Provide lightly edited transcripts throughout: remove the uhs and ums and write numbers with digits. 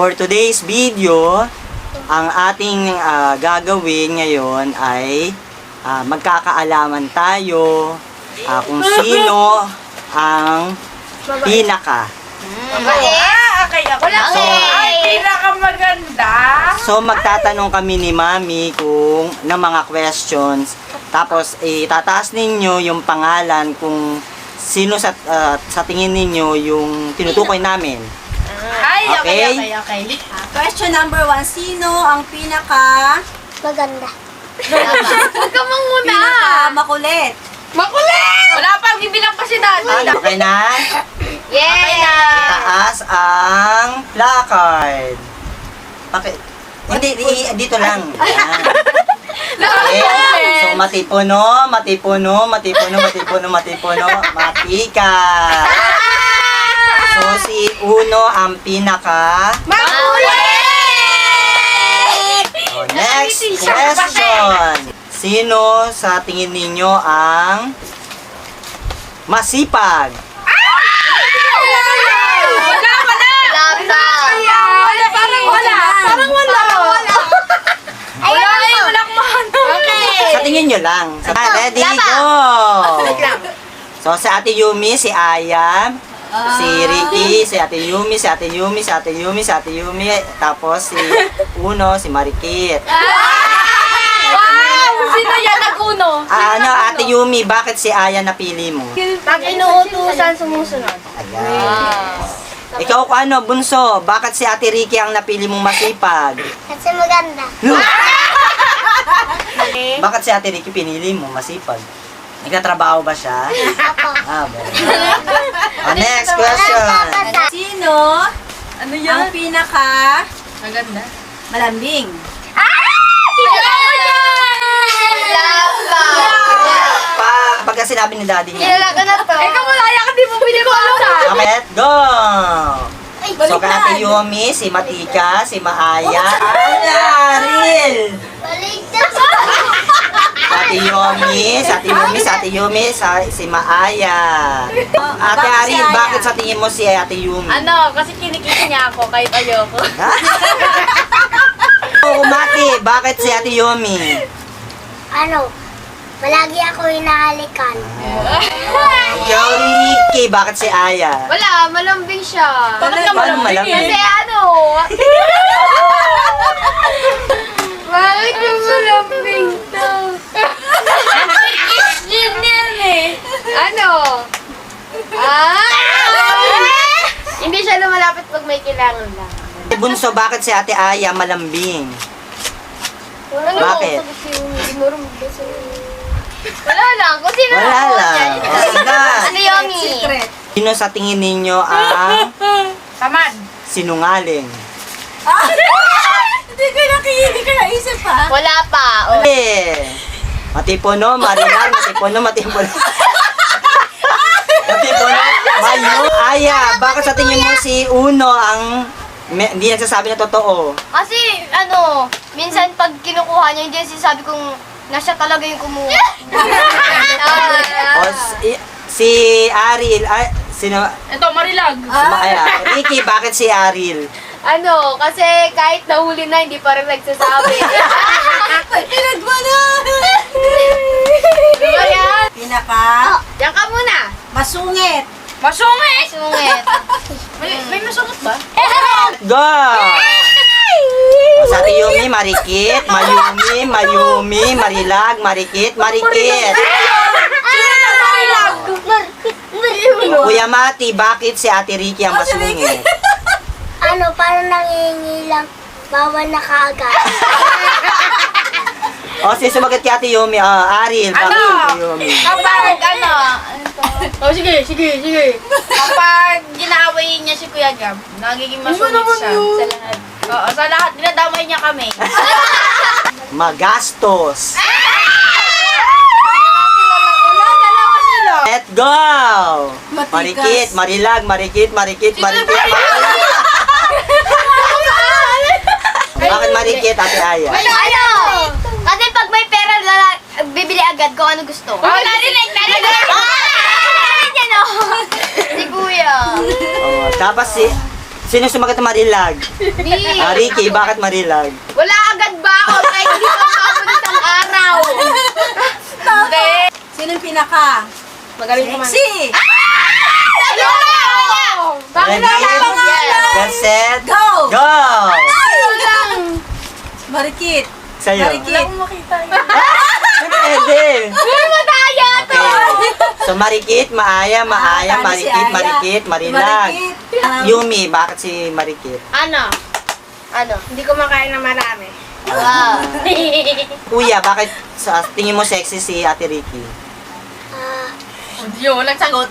For today's video, ang ating gagawin ngayon ay magkakaalaman tayo kung sino ang pinaka. Pinakamaganda. So magtatanong kami ni Mami ng mga questions. Tapos itataas ninyo yung pangalan kung sino sa tingin ninyo yung tinutukoy namin. Okay. Question number 1. Sino ang pinaka Maganda. Huwag ka muna. makulit? Makulit! Wala pang bibilang pa si Daddy. Okay na? Yeah! Itaas ang placard. Bakit? Hindi, dito lang. Yan. Okay. So, matipuno, matika. So, si Uno ang pinaka. Makulit! So, next question. Sino sa tingin ninyo ang masipag? Sa tingin nyo lang. Ready, go! So, si Ate Yumi, si Aya, si Ricky, si Ate Yumi, tapos si Uno, si Marikit. Sino yan nag-uno? Ate Yumi, bakit si Aya napili mo? Pag inuutusan, sumusunod. Ayan. Ikaw Bunso, bakit si Ate Ricky ang napili mong masipag? Kasi maganda. Bakit si Ate Ricky pinili mo masipag? Nagtatrabaho ba siya? Ako. Next question. Sino ang pinaka Maganda. malambing? Pagka sinabi ni Daddy niya. Kilala ko na to. Ikaw malaya ka, di mo pinipalasan. Okay, go! So, kay Ate Yumi, si Matika, si Maaya, Aril! Baligtad. Si Ate Yumi, si Maaya. Ate Aril, bakit sa tingin mo si Ate Yumi? Kasi kinikita niya ako kahit ayoko. Umati, bakit si Ate Yumi? Palagi ako hinahalikan. Ikaw, Ricky, bakit si Aya? Wala, malambing siya. Bakit ka malambing? Kasi bakit ka malambing to? Yun yan eh. Hindi siya lumalapit pag may kailangan lang. Bunso, bakit si Ate Aya malambing? Bakit? Wala lang, kung sino Wala ako lang. yan. Sige. Yomi? Secret. Sino sa tingin ninyo ang Tamad. sinungaling? Hindi ka naisip pa. Wala pa. Matipuno, marilang, matipuno. Mayo. Aya, bakit sa tingin mo si Uno ang hindi nagsasabi na totoo? Kasi, minsan pag kinukuha niya, hindi sinasabi kong nasya talaga yung kumuha. O, si Aril, sino? Ito, Marilag. Ricky, bakit si Aril? Kasi kahit nahuli na, hindi pa rin nagsasabi. Pinagwa na! Diba yan? Pinaka Diyan ka muna. masungit. Masungit! Masungit. May masungit ba? Go! O, sa Ate Yumi, Marikit, Mayumi, Marilag, Marikit. Kuya Mati, bakit si Ate Ricky ang masungit? Parang nangingi lang. Bawal na kaagad. O, sumagot kay Ate Yumi. Aril, bakit Ate Yumi? Kapag sige. Kapag ginaway niya si Kuya Gab, nagiging masungit siya sa lahat. Oo, sa lahat, dinadamay niya kami. Magastos. Let's go! Marikit, Marilag, Marikit. Bakit Marikit, Ate Aya? Kasi pag may pera, bibili agad kung ano gusto. Narinig! Si Kuya. Tapos Sino sumagot na Marilag? Ni. Ricky, bakit Marilag? Wala agad ba ako? Kahit hindi pa ako ng isang araw. Hindi. Sino yung pinaka? Magaling naman. Sexy! Bakit Ready? na pangalan? Get set, Go! go! Marikit. Sa'yo. Marikit. Pwede. Uy, mataya to! Okay. So, Marikit, Maaya, Maaya, Talo si Marikit, Aya. Marikit, Marilag. Marikit. Yumi, bakit si Marikit? Ano? Ano? Hindi ko makain ng marami. Wow. Kuya, bakit sa tingin mo sexy si Ate Ricky? Hindi yun, nagsagot.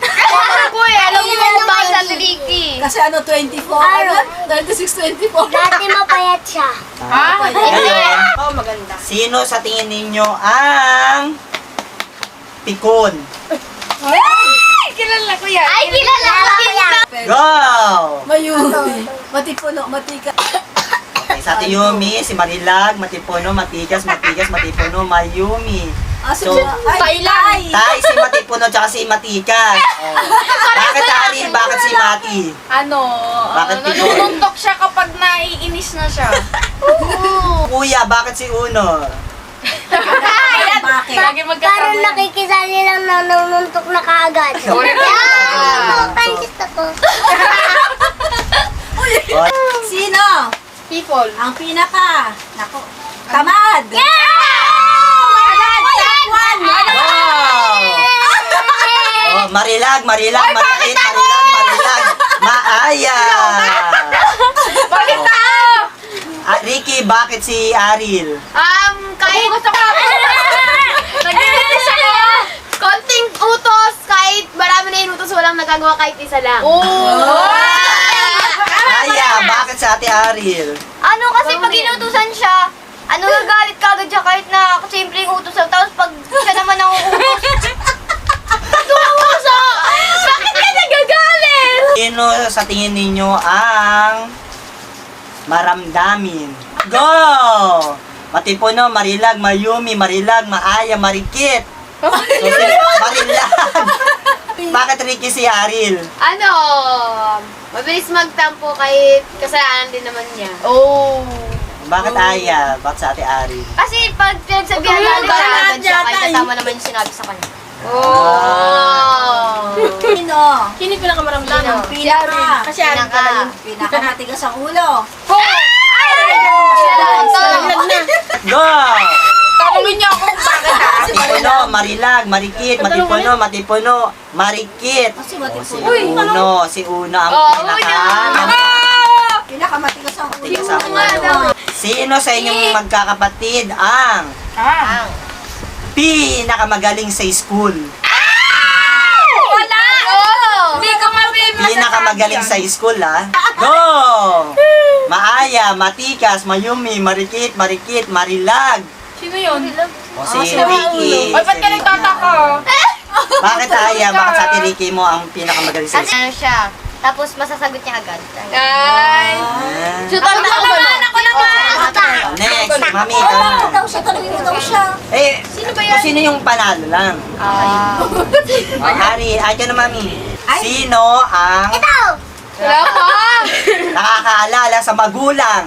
Kuya, alam mo kung bakit sa Ricky. Kasi ano, 24? Ano? 26, 24. Dati mapayat siya. Ha? Ngayon, Oh, maganda. sino sa tingin ninyo ang pikon? Ay, kilala ko yan. Ay, kilala ko yan. Go! Mayumi. Matipuno, matika. Okay, sa Ate Yumi, si Marilag, Matipuno, Matigas, Matigas, Matipuno, Mayumi. Si So, Pailay. Tay, si Matipuno, tsaka si Matikas. Oh. Bakit Aril? Bakit si Mati? Ano? Bakit pikon? Nanununtok siya kapag naiinis na siya. Kuya, bakit si Uno? Bakit? Lagi Parang magkasama yan. nakikisali lang na nanununtok na kaagad. Ah. Pansit ako. Oh, Sino? People. Ang pinaka. Nako. Tamad. wow! Oh, Marilag, Marilag, Marilit, Marilag, Marilag, Maaya! Bakit ako? Ricky, bakit si Aril? Kahit gusto ko. Naglilitis ako. Konting utos, kahit marami na inutos, walang nagagawa kahit isa lang. Oh! Aya, bakit sa Ate Aril? Ano kasi pag inutusan siya, ano nagalit kagad siya kahit na simpleng utos lang. Tapos pag siya naman ang uutos, Tuso! Bakit ka nagagalit? Sino sa tingin ninyo ang maramdamin? Go! Matipuno, Marilag, Mayumi, Marilag, Maaya, Marikit. So, si Marilag. Bakit Ricky si Aril? ano, mabilis magtampo kahit kasalanan din naman niya. Oh. Bakit Aya? Bakit sa Ate Aril? Kasi pag pinagsabihan natin siya agad siya kahit kasama naman yung sinabi sa kanya. Oh. Sino? Sino yung pinakamaramdaman? Ang pinaka. Kasi ano pala yun. Pinakamatigas ang ulo. Go! Tanungin niyo ako kung bakit ha? Matipuno, Marilag, Marikit, Matipuno, Matipuno, Marikit. Si O, si Matipuno. Si Uno ang Pinakamatigas ang ulo. Matigas ang ulo. Sino sa inyong magkakapatid ang pinakamagaling sa school? Wala! Hindi ko mabibigyan Pinakamagaling sa school, ha? Go! Maaya, Matikas, Mayumi, Marikit, Marikit, Marilag. Sino yun? O si Ricky. Ay, ba't ka Si Ricky. nagtataka? Bakit Aya? Bakit sa Ate Ricky mo ang pinakamagaling sa Kasi school? ano siya, tapos masasagot niya agad. Ay! Ah. Shoot out ako naman! Ako naman! Next, Mami. Ano daw siya? Tanungin mo daw siya. Eh, sino yung panalo lang? O, Ari, ay ka na, Mami. Sino ang Wala pa! nakakaalala sa magulang?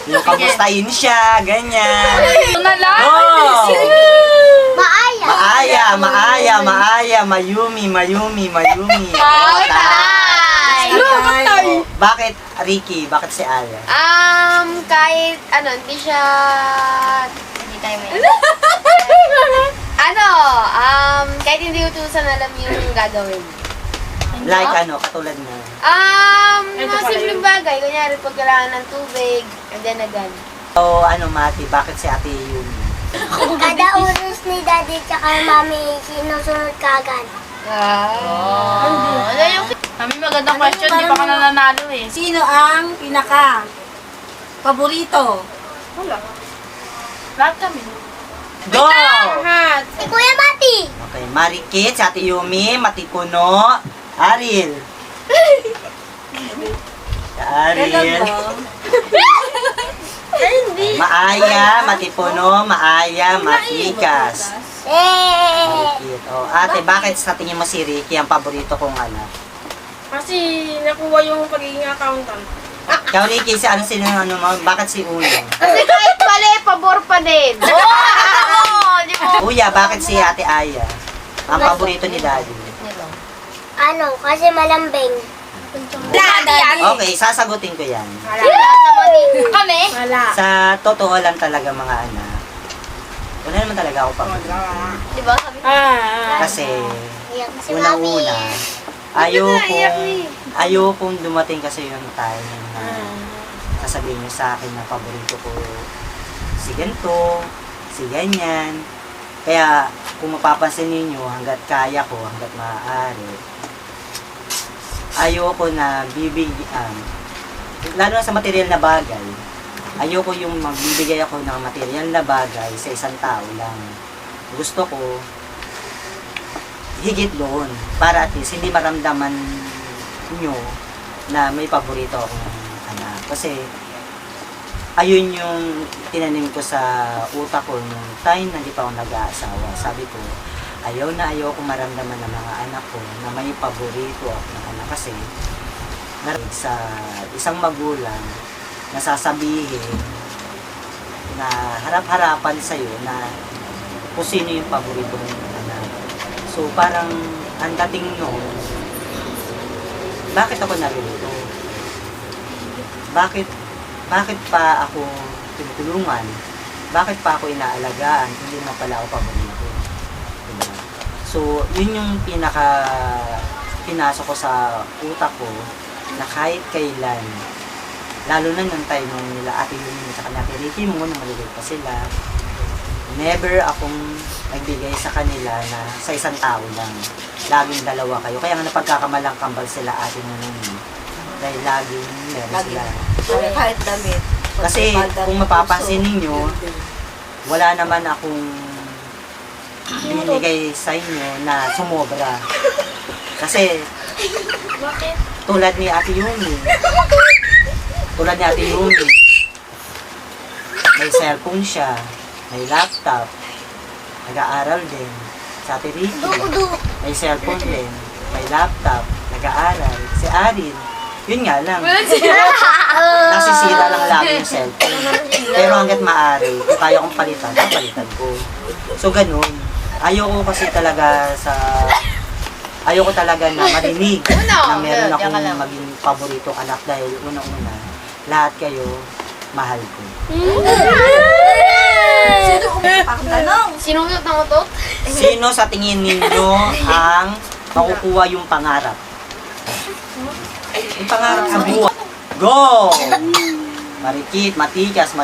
Yung kamustahin siya, ganyan. Ito na lang! Go! Maaya. Maaya, Maaya, Maaya, Mayumi, Mayumi, Mayumi. O, Tay! Tay. Bakit Ricky? Bakit si Aya? Kahit ano, hindi siya... Hindi tayo may... ano, kahit hindi utusan alam yung gagawin. Like ano, katulad na. Mga simpleng bagay. Kunyari, pag kailangan ng tubig, andyan agad. So, ano, Mati, bakit si Ate Yumi? Kada utos ni daddy tsaka mami sinusunod kaagad. Ano yung... Mami, magandang question. Di pa ka nananalo eh. Sino ang pinaka? Paborito? Wala. Lahat kami. Go! Si Kuya Mati. Okay, Marikit, si Ate Yumi, Matipuno, Aril. Si Aril. Maaya, Matipuno, Maaya, Matikas. Eh. Marikit. Oh, ate, bakit sa tingin mo si Ricky ang paborito kong anak? Kasi nakuha yung pagiging accountant. Ikaw, Ricky, bakit si Uya? Kasi kahit mali, pabor pa din. Oo, di mo. Uya, bakit si Ate Aya? Ang paborito ni Daddy. Ano, kasi malambing. Okay, sasagutin ko yan. Kami? Wala. Sa totoo lang talaga mga anak, wala naman talaga ako paborito. Di ba? Sabi ko. Kasi, Iyak si Mami. unang-una, ayokong dumating kasi yung time na sasabihin niyo sa akin na paborito ko si ganito, si ganyan. Kaya, kung mapapansin ninyo, hanggat kaya ko, hanggat maaari, ayoko na lalo na sa material na bagay, ayoko yung magbibigay ako ng material na bagay sa isang tao lang. Gusto ko, higit doon, para at least hindi maramdaman nyo na may paborito akong anak. Kasi, ayun yung tinanim ko sa utak ko nung time na hindi pa ako nag-aasawa. Sabi ko, ayaw kong maramdaman ng mga anak ko na may paborito ako ng anak. Kasi, sa isang magulang na sasabihin na harap-harapan sa'yo na kung sino yung paborito ng anak. So, parang ang dating noon, bakit ako narito? Bakit pa ako tinutulungan? Bakit pa ako inaalagaan? Hindi naman pala ako paborito. Diba? So, yun yung pinasok ko sa utak ko na kahit kailan, lalo na nung time nung nila Ate Yumi at Ate Ricky mo, nung maliliit pa sila, never akong nagbigay sa kanila na sa isang tao lang. Laging dalawa kayo. Kaya nga napagkakamalang kambal sila Ate Yumi. Dahil laging meron sila. Kahit damit. Kasi kung mapapansin ninyo, wala naman akong binigay sa inyo na sumobra. Kasi tulad ni Ate Yumi, may cellphone siya, may laptop, nag-aaral din. Sa Ate Ricky, may cellphone din, may laptop, nag-aaral. Si Arin, yun nga lang. Nasisira lang lagi yung cellphone. Pero hanggat maaari, kung kaya kong palitan, papalitan ko. So ganun. Ayoko talaga na marinig na meron akong maging paboritong anak dahil unang-una, lahat kayo, mahal ko. Sinunod ng utot? Sino sa tingin ninyo ang makukuha yung pangarap? Yung pangarap sa buhay. Go! Marikit, matikas,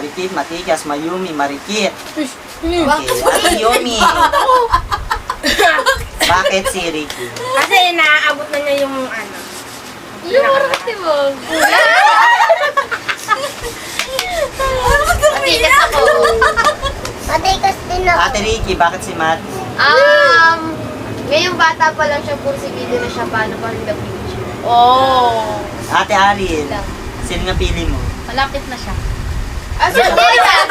Mayumi, Marikit. Okay, Ate Yumi. Bakit si Ricky? Kasi naaabot na niya yung ano. Yung marati mo. Matikas ako. Matikas din ako. Ate Ricky, bakit si Mati? Ngayong bata pa lang siya, pursigido na siya paano pa rin the future. Oh. Ate Ariel, sino nga pili mo? Malapit na siya. Sino ba yan?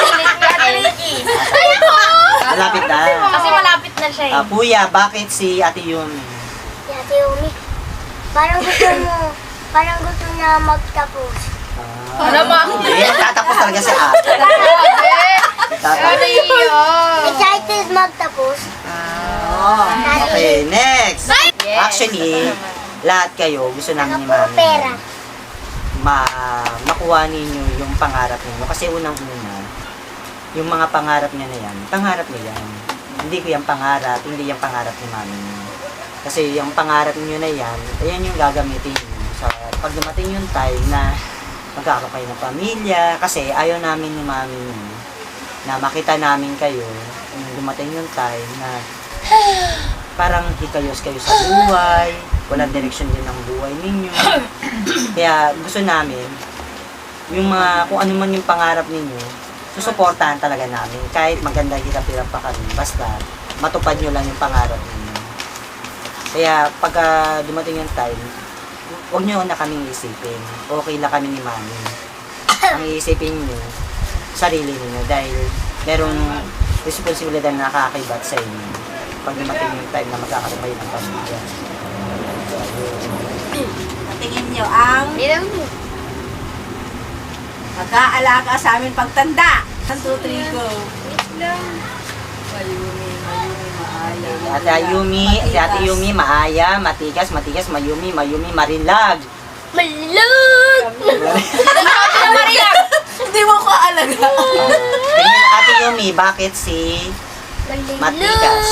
Malapit na. Kasi malapit na siya eh. Kuya, bakit si Ate Yumi? Si Ate Yumi. Parang gusto niya magtapos. Alam mo? Hindi, tatapos talaga si Ate. Tatapos. Excited magtapos. Okay, next. Actually, lahat kayo, gusto namin ni Puro Mami pera. makuha ninyo yung pangarap ninyo. Kasi unang-una, yung mga pangarap niya na yan, pangarap niya yan. Hindi ko yung pangarap, hindi yung pangarap ni Mami niyo. Kasi yung pangarap niyo na yan, ayan yung gagamitin niyo. So, pag dumating yung time na magkakaroon kayo ng pamilya, kasi ayaw namin ni Mami niyo na makita namin kayo, yung dumating yung time na parang hikayos kayo sa buhay, walang direksyon din ng buhay ninyo. Kaya gusto namin, yung mga, kung ano man yung pangarap ninyo, susuportahan talaga namin. Kahit maganda hirap-hirap pa kami, basta matupad nyo lang yung pangarap ninyo. Kaya pagka dumating yung time, huwag nyo na kaming isipin. Okay lang kami ni Mami. Ang iisipin nyo, sarili ninyo dahil merong responsibilidad na nakakakibat sa inyo pag dumating yung time na magkakaroon kayo ng pamilya. So, tingin nyo ang Ilang mag-aalaga sa amin pagtanda? 1, 2, 3, go. Mayumi, Maaya. Si Ate Yumi, Maaya, Matikas, Mayumi, Marilag. Malug! Hindi mo ko alaga. Tingin Ate Yumi, bakit si Matikas?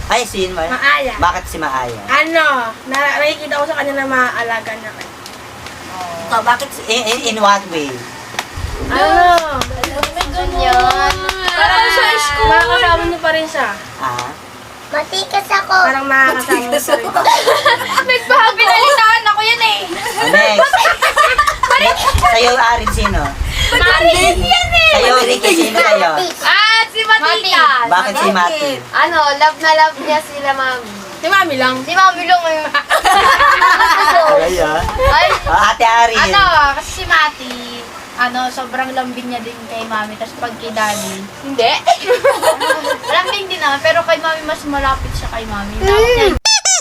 Ay, si Maaya. Bakit si Maaya? Ano, nakikita ko sa kanya na maaalaga niya kayo. Ikaw, bakit si... In what way? Ano? Yan. Parang sa school. Makakasama niyo pa rin siya. Ah? Matikas ako. Parang makakasama niyo pa rin. Pinalitaan ako yan eh. Next. Sa'yo, Arin, sino? Marin yan eh. Sa'yo, Ricky, sino sa'yo? Si Matikas. Bakit si Mati? Ano, love na love niya sila mami. Si Mami lang. Si mami lang ngayon. Ay, ah. Ay, Ate Arin. Kasi si Mati, sobrang lambing niya din kay Mami. Tapos pag kay Daddy, hindi. Lambing din naman, pero kay Mami mas malapit siya kay Mami. Tawag niya,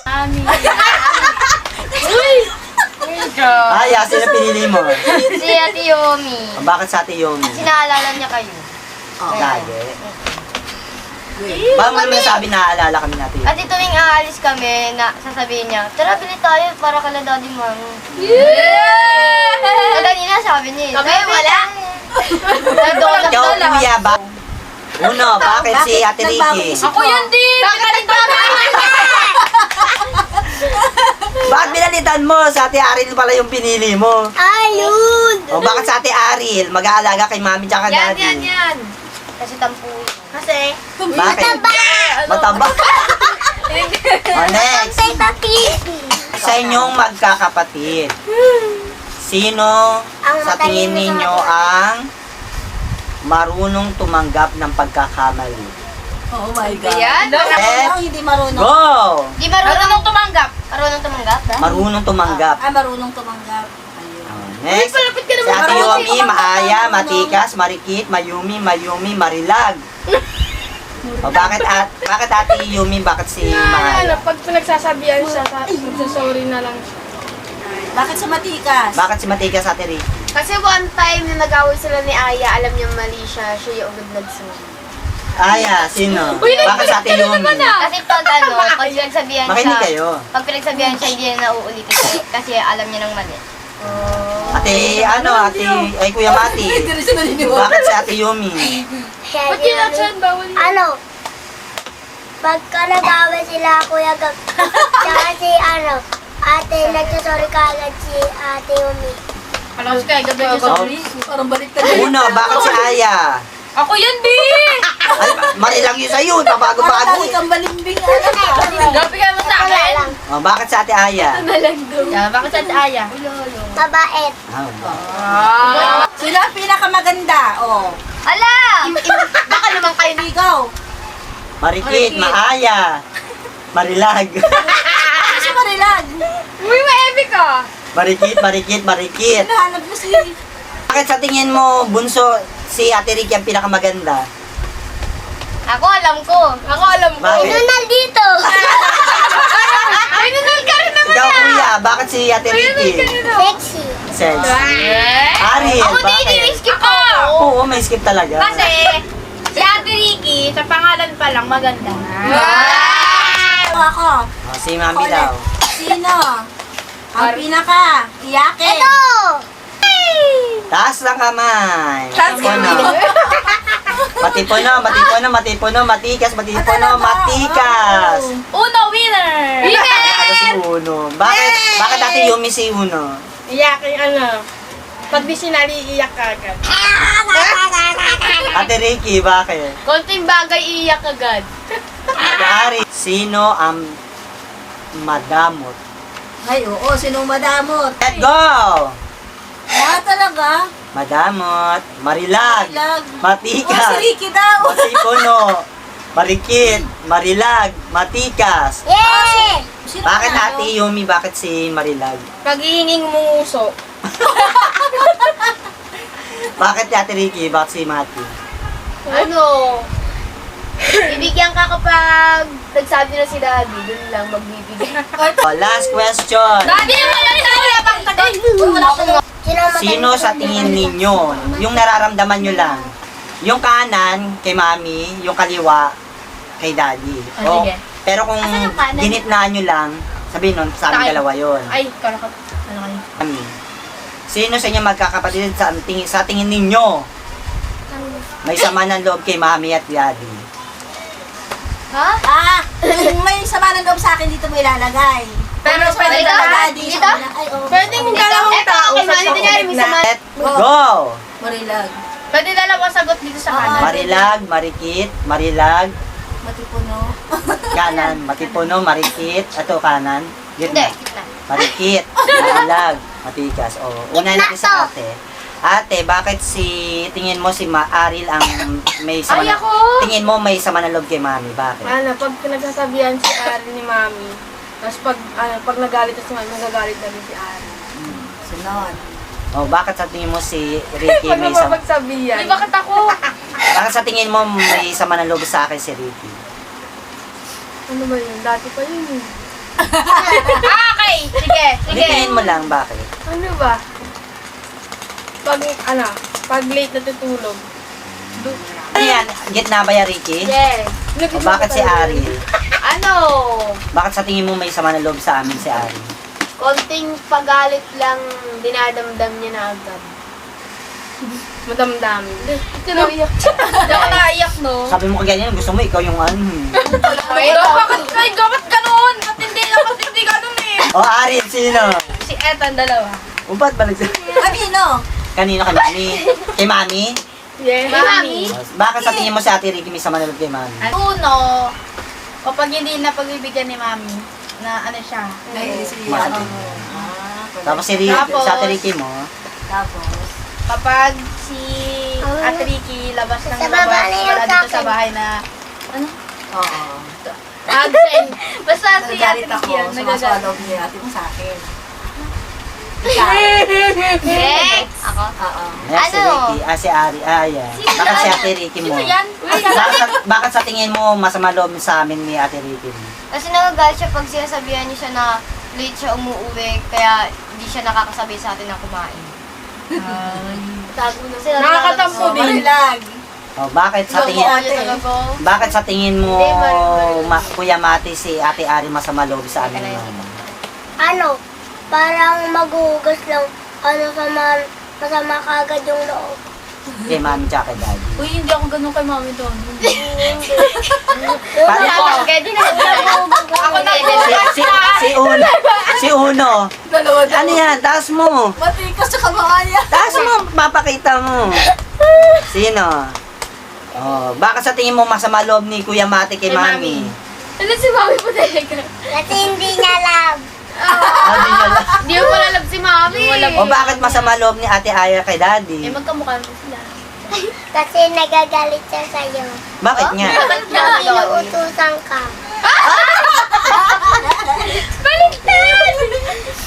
Mami. Ay, sino pinili mo? si Ate Yomi. Bakit sa Ate Yumi? Sinaalala niya kayo. Lagi. Bakit mo naman sabi naaalala kami natin? At tuwing aalis kami, sasabihin niya, tara, bili tayo para kala daddy mami. So, kanina sabi niya, Kami, wala. Ikaw, kuya, Uno, bakit si Ate Ricky? Ako yun din. Bakit binalitan mo? Sa Ate Aril pala yung pinili mo. Ayun! O bakit sa Ate Aril? Mag-aalaga kay mami tsaka daddy. Yan. Kasi tampuin. Kasi, Bakit? Mataba. O next. Tita Pipi. Sa inyong magkakapatid, sino Ang sa tingin ninyo ang marunong tumanggap ng pagkakamali? Oh my God. Yan. Marunong, hindi marunong. Go! Di marunong tumanggap. Marunong tumanggap, ba? Marunong tumanggap. Marunong tumanggap. Ayun. Next, si Ate Yomi, Maaya, Matikas, Marikit, Mayumi, Marilag. O bakit Ate Yumi, bakit si Ano, Maaya? pag pinagsasabihan siya, magsasorry na lang siya. Bakit sa Matikas? Bakit si Matikas, Ate Rick? Kasi one time na nag-away sila ni Aya, alam niya mali siya, siya yung agad nagsorry. Aya, sino? Bakit sa Ate Yumi? Kasi pag pag pinagsabihan Makinig siya, kayo. pag pinagsabihan siya, hindi na nauulitin kasi alam niya ng mali. Ay Kuya Mati. Hindi siya naniniwala. Bakit si Ate Yumi? Ba't yun at siya, bawal yun? Ano? Pagka nag-away sila, Kuya Gab, tsaka si ate, nagsasorry ka agad si Ate Yumi. alam ko kaya gabi niya sorry. Parang balik na Uno, bakit si Aya? Ako yun din. Ay, mali lang yun sa'yo. Parang Pabago-bago. lagi kang balimbing. Gabi ka mo sa akin. O, bakit sa Ate Aya? Bakit sa Aya? Mabait. Sino ang pinakamaganda? Oh. Ala! Baka naman kayo ni Ikaw. Marikit, Maaya, Marilag. Ano si Marilag? Uy, ma-epic ka. Marikit. Hinahanap mo si... Bakit sa tingin mo, bunso, si Ate Ricky ang pinakamaganda? Ako alam ko. Ako alam ko. Bakit? Nunal dito. Ay, nanal ka rin naman Ikaw, kuya, bakit si Ate Ricky? Sexy. Sexy. Ari, Ako din, bakit? ini-skip ko. Oo, may skip talaga. Kasi, si Ate Ricky, sa pangalan pa lang maganda na. Ako. O, si Mami daw. Sino? Ang pinaka iyakin. Ito. Taas lang kamay. Taas Matipono. Matipono, matikas, matikas. Uno, winner! Ano si Uno? Bakit Ate Yumi si Uno? Iyakin pag di sinali, iyak ka agad. Ate Ricky, bakit? Konting bagay iiyak agad. Ate Ari, sino ang madamot? Ay, oo. Sinong madamot? Let's go! Talaga? Madamot, Marilag, Marilag. Matikas, si Ricky daw. Matipono, Marikit, Marilag, Matikas. Yeah! Sino Bakit panalo? Ate Yumi, bakit si Marilag? Pag hihinging umuuso, Bakit Ate Ricky, bakit si Mati? Ano? Ibigyan ka kapag nagsabi na si daddy, dun lang magbibigay. Oh, last question. Daddy naman lang tayo. tagal. Wala ko na. Sino sa tingin ninyo? Yung nararamdaman nyo lang. Yung kanan, kay mami. Yung kaliwa, kay daddy. Ah, sige. Pero kung Asan yung kanan? ginitnaan nyo lang, sabihin nun, sa aming Tayo. dalawa yun. Ay, karakat. Ano kayo? Mami. Sino sa inyo magkakapatid sa tingin ninyo? May sama ng loob kay mami at daddy. May sama ng loob sa akin dito mo ilalagay. Pero pwede Dito, ka? daddy. Dito? Ay, oo. Pwedeng dalawang tao kay sa Mami, kunyari, may gitna. sama. Let go! Marilag. Pwede dalawa sagot dito sa kanan. Marilag, marikit, marilag, Matipuno. kanan, matipuno, marikit, ato kanan, Hindi, gitna. gitna. Marikit, marilag, matigas. O, unahin natin sa ate. Ate, bakit tingin mo si Aril ang may sama Ay, na, ako! tingin mo may sama ng loob kay mami? Bakit? Ano, pag pinagsasabihan si Ari ni Mami, tapos pag nagalit na si Mami, nagagalit na rin si Ari. Sunod. O, bakit sa tingin mo si Ricky Pag may sama? napapagsabihan. Ay, bakit ako? Bakit sa tingin mo may sama ng loob sa akin si Ricky? Ano ba yun? Dati pa yun eh. Okay, sige, sige. Tingin mo lang, bakit? Ano ba? Pag late natutulog. Ano yan? Gitna ba yan, Ricky? Yes. O, bakit si Aril? Ano? Bakit sa tingin mo may sama ng loob sa amin si Aril? Konting pagalit lang dinadamdam niya na agad. Madamdami. Naiyak. Hindi ako naiyak, no? Sabi mo kaganyan, gusto mo ikaw yung ano. Wait, bakit ganun? Ba't hindi ganun eh? O, Aril, sino? Si Ethan, dalawa. O, ba't balik sa... Kanino? Kanino kay mami? Kay mami? Yeah. Mami. Bakit sa tingin mo si Ate Ricky may sama ng loob kay mami? Uno, kapag hindi na pagbibigyan ni Mami, na ano siya. Ay, si Mami. ano. Tapos si Tapos, sa Ate Ricky mo, Tapos. Kapag si Ate Ricky labas ng Sa baba labas, na yun wala sa dito akin. sa bahay na, ano? Oo. Absent. Basta si Ate Nagalit Ricky ako. yan, nagagalit. Sumaswalog niya ate mo sa akin. Next! Ako? Oo. ayan si Ano? Ricky, si Ari, ayan. Bakit si Ate Ricky mo? Sino yan? Bakit sa tingin mo masama loob sa amin ni Ate Ricky mo? Kasi nagagalit siya pag sinasabihan niya siya na late siya umuwi, kaya hindi siya nakakasabay sa atin na kumain. Kasi Nakakatampo din. Marilag. O, bakit sa tingin Bakit sa tingin mo Kuya Mati si Ate Ari masama loob sa amin ni Mama? Ano, parang maghuhugas lang, masama kagad yung loob. Kay Mami tsaka kay Daddy. Uy, hindi ako ganun kay Mami doon. Paano? Kaya din ako Ako na Si Uno. Dalawa daw. Ano yan? Taas mo. Matikas sa kamaya. Taas mo. Papakita mo. Sino? Oh, bakit sa tingin mo masama loob ni Kuya Mati kay Kay Mami? Ano si Mami po talaga? Kasi hindi niya love. Sabi niya lang. Hindi mo pala love si Mami. O bakit masama loob ni Ate Aya kay Daddy? Eh, magkamukha mo sila. Kasi nagagalit siya sa'yo. Bakit nga? Bakit niya Kung gagawin? inuutusan ka.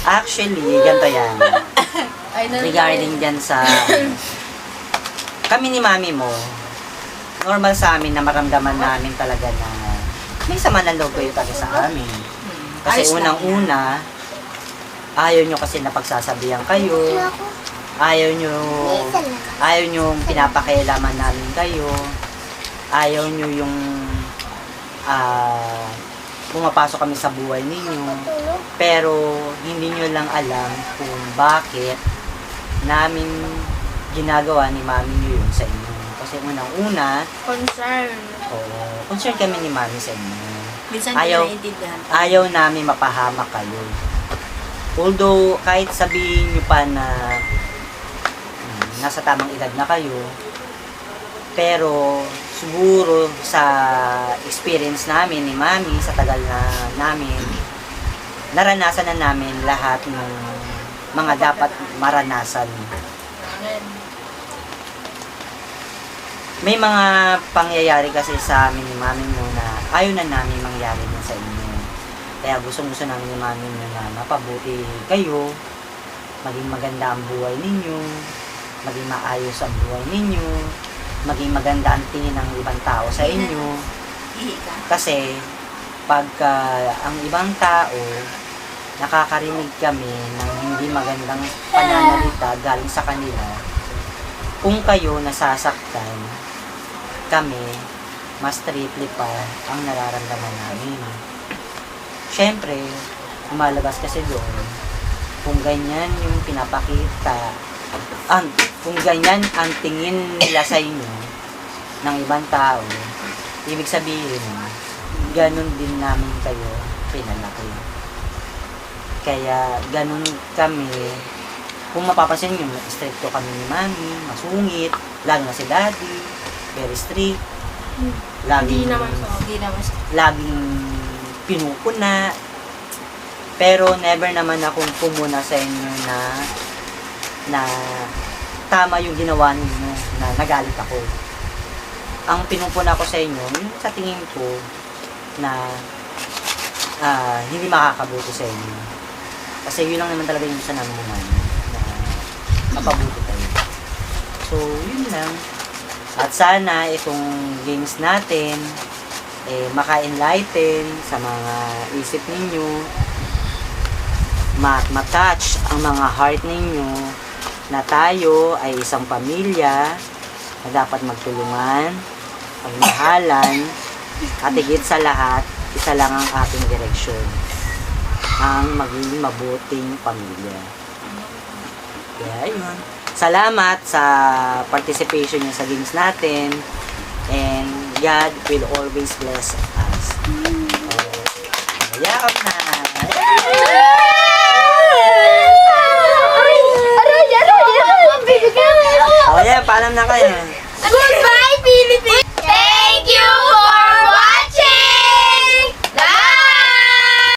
Actually, ganito yan. Ay, Regarding dyan sa... Kami ni Mami mo, normal sa amin na maramdaman namin talaga na may sama ng loob kayo talaga sa amin. Kasi Ayos lang unang-una, ayaw nyo kasi napagsasabihan kayo. Ayaw nyo pinapakialaman namin kayo. Ayaw nyo yung pumapasok kami sa buhay ninyo. Pero hindi nyo lang alam kung bakit namin ginagawa ni mami nyo yun sa inyo. Kasi unang-una, Concern. concern kami ni mami sa inyo. Minsan Ayaw. hindi naiintindihan. Ayaw namin mapahamak kayo. Although, kahit sabihin nyo pa na nasa tamang edad na kayo, pero siguro sa experience namin ni Mami, sa tagal na namin, naranasan na namin lahat ng mga dapat maranasan. May mga pangyayari kasi sa amin ni Mami mo na ayaw na namin mangyari na sa inyo. Kaya gusto namin ni Mami mo na mapabuti kayo, maging maganda ang buhay ninyo, maging maayos ang buhay ninyo, maging maganda ang tingin ng ibang tao sa inyo. Kasi, pagka ang ibang tao, nakakarinig kami ng hindi hindi magandang pananalita galing sa kanila, kung kayo nasasaktan, kami, mas triple pa ang nararamdaman namin. Siyempre, lumalabas kasi doon, kung ganyan yung pinapakita, kung ganyan ang tingin nila sa inyo ng ibang tao, ibig sabihin, ganun din namin kayo pinalaki. Kaya ganun kami, kung mapapansin nyo, stricto kami ni Mami, masungit, lalo na si Daddy, very strict, Hindi naman so. laging pinupuna, pero never naman akong pumuna sa inyo na tama yung ginawa ninyo, na nagalit ako. Ang pinupuna ko sa inyo, yung sa tingin ko na hindi makakabuti sa inyo. Kasi yun lang naman talaga yung gusto namin naman, na mapabuti tayo. So, yun lang. At sana itong games natin maka-enlighten sa mga isip ninyo, matouch ang mga heart ninyo na tayo ay isang pamilya na dapat magtulungan, pagmahalan, at higit sa lahat, isa lang ang ating direksyon, ang maging mabuting pamilya. Kaya yun. Salamat sa participation niyo sa games natin, and God will always bless us. Yakap na!